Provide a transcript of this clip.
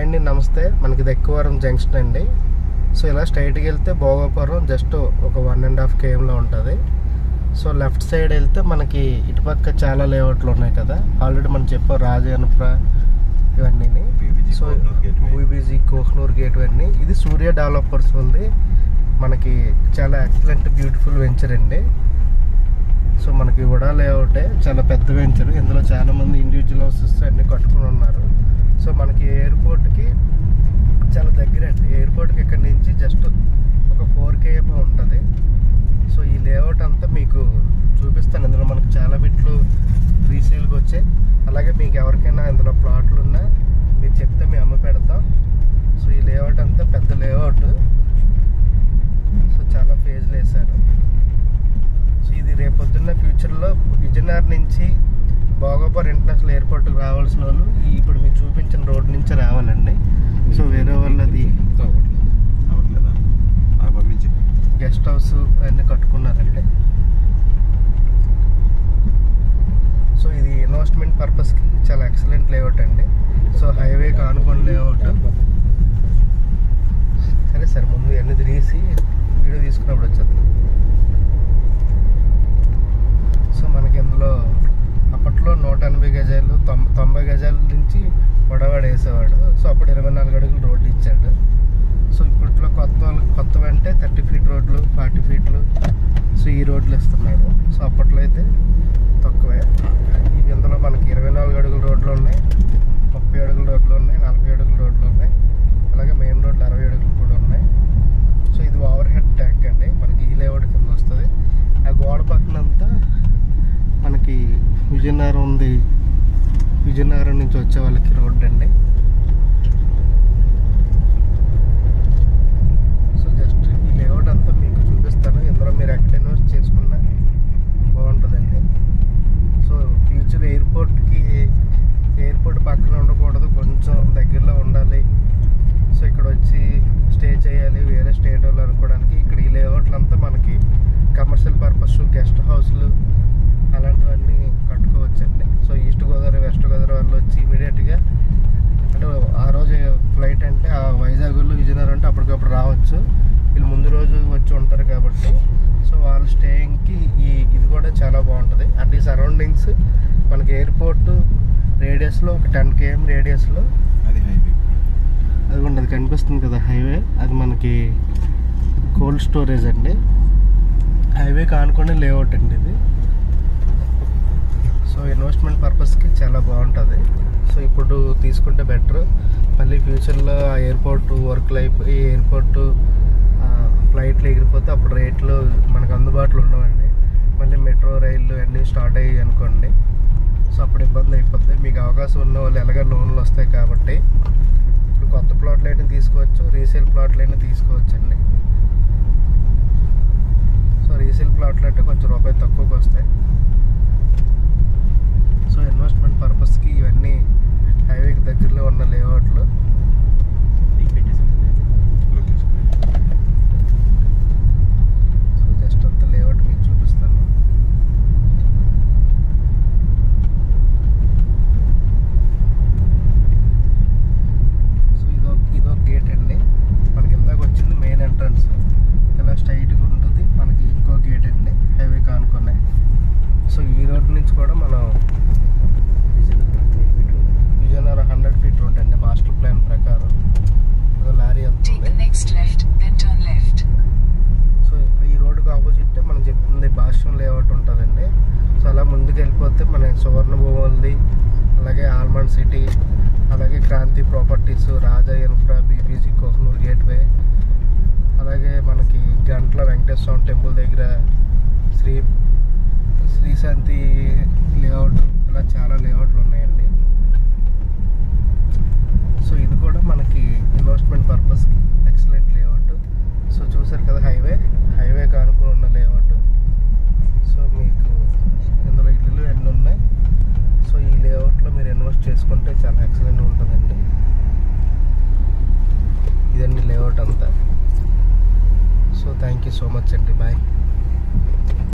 అండి, నమస్తే. మనకి ఇది ఎక్కువరం జంక్షన్ అండి. సో ఇలా స్ట్రైట్కి వెళ్తే భోగాపురం జస్ట్ ఒక 1.5 km ఉంటుంది. సో లెఫ్ట్ సైడ్ వెళ్తే మనకి ఇటుపక్క చాలా లేఅవుట్లు ఉన్నాయి కదా, ఆల్రెడీ మనం చెప్పాం రాజయనపుర ఇవన్నీ. సో బీబీజీ కోహ్నూర్ గేట్ ఇవన్నీ. ఇది సూర్య డెవలపర్స్ ఉంది. మనకి చాలా ఎక్సలెంట్ బ్యూటిఫుల్ వెంచర్ అండి. సో మనకి కూడా లేఅవుటే చాలా పెద్ద వెంచర్. ఇందులో చాలా మంది ఇండివిజువల్ హౌసెస్ అన్నీ కట్టుకుని ఉన్నారు. సో మనకి ఎయిర్పోర్ట్కి చాలా దగ్గర అండి. ఎయిర్పోర్ట్కి ఇక్కడ నుంచి జస్ట్ ఒక 4 km ఉంటుంది. సో ఈ లేఅవుట్ అంతా మీకు చూపిస్తాను. ఇందులో మనకు చాలా బిట్లు రీసేల్కి వచ్చాయి. అలాగే మీకు ఎవరికైనా ఇందులో ప్లాట్లు ఉన్నా మీరు చెప్తే మేము అమ్మ పెడతాం. సో ఈ లేఅవుట్ అంతా పెద్ద లేఅవుట్. సో చాలా ఫేజ్లు వేశారు. సో ఇది రేపొద్దున్న ఫ్యూచర్లో విజయనగరం నుంచి భోగాపురం ఇంటర్నేషనల్ ఎయిర్పోర్ట్కి రావాల్సిన వాళ్ళు ఇప్పుడు మీకు చూపించిన రోడ్ నుంచి రావాలండి. సో వేరే వాళ్ళది గెస్ట్ హౌస్ అన్నీ కట్టుకున్నారండి. సో ఇది ఇన్వెస్ట్మెంట్ పర్పస్కి చాలా ఎక్సలెంట్ లేఅవుట్ అండి. సో హైవేకి ఆనుకున్న లేఅవుట్. సరే సార్, ముందు ఇవన్నీ తిరిగేసి వీడియో తీసుకున్నప్పుడు వచ్చేది. సో మనకి ఇందులో అప్పట్లో 180 గజాలు 90 గజాల నుంచి పొడవాడు వేసేవాడు. సో అప్పుడు 24 అడుగులు రోడ్లు ఇచ్చాడు. సో ఇప్పట్లో కొత్త అంటే 30 feet రోడ్లు, 40 feet. సో ఈ రోడ్లు ఇస్తున్నాడు. సో అప్పట్లో అయితే తక్కువే. ఇందులో మనకి 24 అడుగుల రోడ్లు ఉన్నాయి, 30 అడుగుల రోడ్లు ఉన్నాయి, 40 అడుగుల రోడ్లు ఉన్నాయి. అలాగే మెయిన్ రోడ్లు 60 అడుగులు కూడా ఉన్నాయి. సో ఇది ఓవర్ హెడ్ ట్యాంక్ అండి. మనకి ఈ లేఅవుట్ కింద వస్తుంది. ఆ గోడ పక్కనంతా మనకి విజయనగరం ఉంది. విజయనగరం నుంచి వచ్చే వాళ్ళకి రోడ్ అండి. సో జస్ట్ ఈ లేఅవుట్ అంతా మీకు చూపిస్తాను. ఇందులో మీరు ఎక్కడ ఇన్వెస్ట్ చేసుకున్నా బాగుంటుందండి. సో ఫ్యూచర్ ఎయిర్పోర్ట్ పక్కన ఉండకూడదు, కొంచెం దగ్గరలో ఉండాలి. సో ఇక్కడ వచ్చి స్టే చేయాలి వేరే స్టేట్ వాళ్ళు అనుకోవడానికి ఇక్కడ ఈ లేఅవుట్లు అంతా మనకి కమర్షియల్ పర్పస్, గెస్ట్ హౌస్లు అలాంటివన్నీ కట్టుకోవచ్చండి. So east Godavari, west Godavari వాళ్ళు వచ్చి ఇమీడియట్గా అంటే ఆ రోజు ఫ్లైట్ అంటే ఆ వైజాగ్లో విజయనగరం అంటే అప్పటికప్పుడు రావచ్చు. వీళ్ళు ముందు రోజు వచ్చి ఉంటారు కాబట్టి సో వాళ్ళ స్టేయింగ్కి ఇది కూడా చాలా బాగుంటుంది. అంటే ఈ సరౌండింగ్స్ మనకి ఎయిర్పోర్ట్ రేడియస్లో ఒక 10 km రేడియస్లో అది ఉండదు, కనిపిస్తుంది కదా హైవే. అది మనకి కోల్డ్ స్టోరేజ్ అండి. హైవే కానుకొని లేఅవుట్ అండి ఇది. సో ఇన్వెస్ట్మెంట్ పర్పస్కి చాలా బాగుంటుంది. సో ఇప్పుడు తీసుకుంటే బెటర్. మళ్ళీ ఫ్యూచర్లో ఆ ఎయిర్పోర్ట్ వర్క్లు అయిపోయి ఎయిర్పోర్టు ఫ్లైట్లు ఎగిరిపోతే అప్పుడు రేట్లు మనకు అందుబాటులో ఉండవండి. మళ్ళీ మెట్రో రైళ్ళు అన్నీ స్టార్ట్ అయ్యాయి అనుకోండి. సో అప్పుడు ఇబ్బంది అయిపోద్ది. మీకు అవకాశం ఉన్న వాళ్ళు ఎలాగ లోన్లు వస్తాయి కాబట్టి ఇప్పుడు కొత్త ప్లాట్లు అయినా తీసుకోవచ్చు, రీసేల్ ప్లాట్లు అయినా తీసుకోవచ్చండి. సో రీసేల్ ప్లాట్లు అంటే కొంచెం రూపాయి తక్కువకి వస్తాయి. సో ఇన్వెస్ట్మెంట్ పర్పస్కి ఇవన్నీ హైవేకి దగ్గరలో ఉన్న లేఅవుట్లు. సో జస్ట్ అంత లేఅవుట్ మీకు చూపిస్తాను. సో ఇదొక గేట్ అండి. మనకి ఇందాక వచ్చింది మెయిన్ ఎంట్రన్స్. ఇలా స్ట్రైట్గా ఉంటుంది. మనకి ఇంకో గేట్ అండి హైవేకి ఆనుకున్నాయి. సో ఈ రోడ్ నుంచి కూడా మనం విజయనగరం 100 feet రోడ్ అండి మాస్టర్ ప్లాన్ ప్రకారం. లారీ వెళ్తుంది. సో ఈ రోడ్డుకి ఆపోజిట్ మనం చెప్తుంది భాష్యం లేఅవుట్ ఉంటుందండి. సో అలా ముందుకు వెళ్ళిపోతే మన సువర్ణభూములది, అలాగే ఆల్మండ్ సిటీ, అలాగే క్రాంతి ప్రాపర్టీస్, రాజా ఇన్ఫ్రా, బీబీజీ కోహ్నూర్ గేట్వే, అలాగే మనకి గంట్ల వెంకటేశ్వర స్వామి టెంపుల్ దగ్గర శ్రీశాంతి లేఅవుట్, ఇలా చాలా లేఅవుట్లు ఉన్నాయండి. సో ఇది కూడా మనకి ఇన్వెస్ట్మెంట్ పర్పస్కి ఎక్సలెంట్ లేఅవుట్. సో చూసారు కదా హైవే కానుకొని ఉన్న లేఅవుట్. సో మీకు ఇందులో ఇల్లు ఎన్ని ఉన్నాయి. సో ఈ లేఅవుట్లో మీరు ఇన్వెస్ట్ చేసుకుంటే చాలా ఎక్సలెంట్ ఉంటుందండి. ఇదండి లేఅవుట్ అంతా. So thank you so much అండి. బాయ్.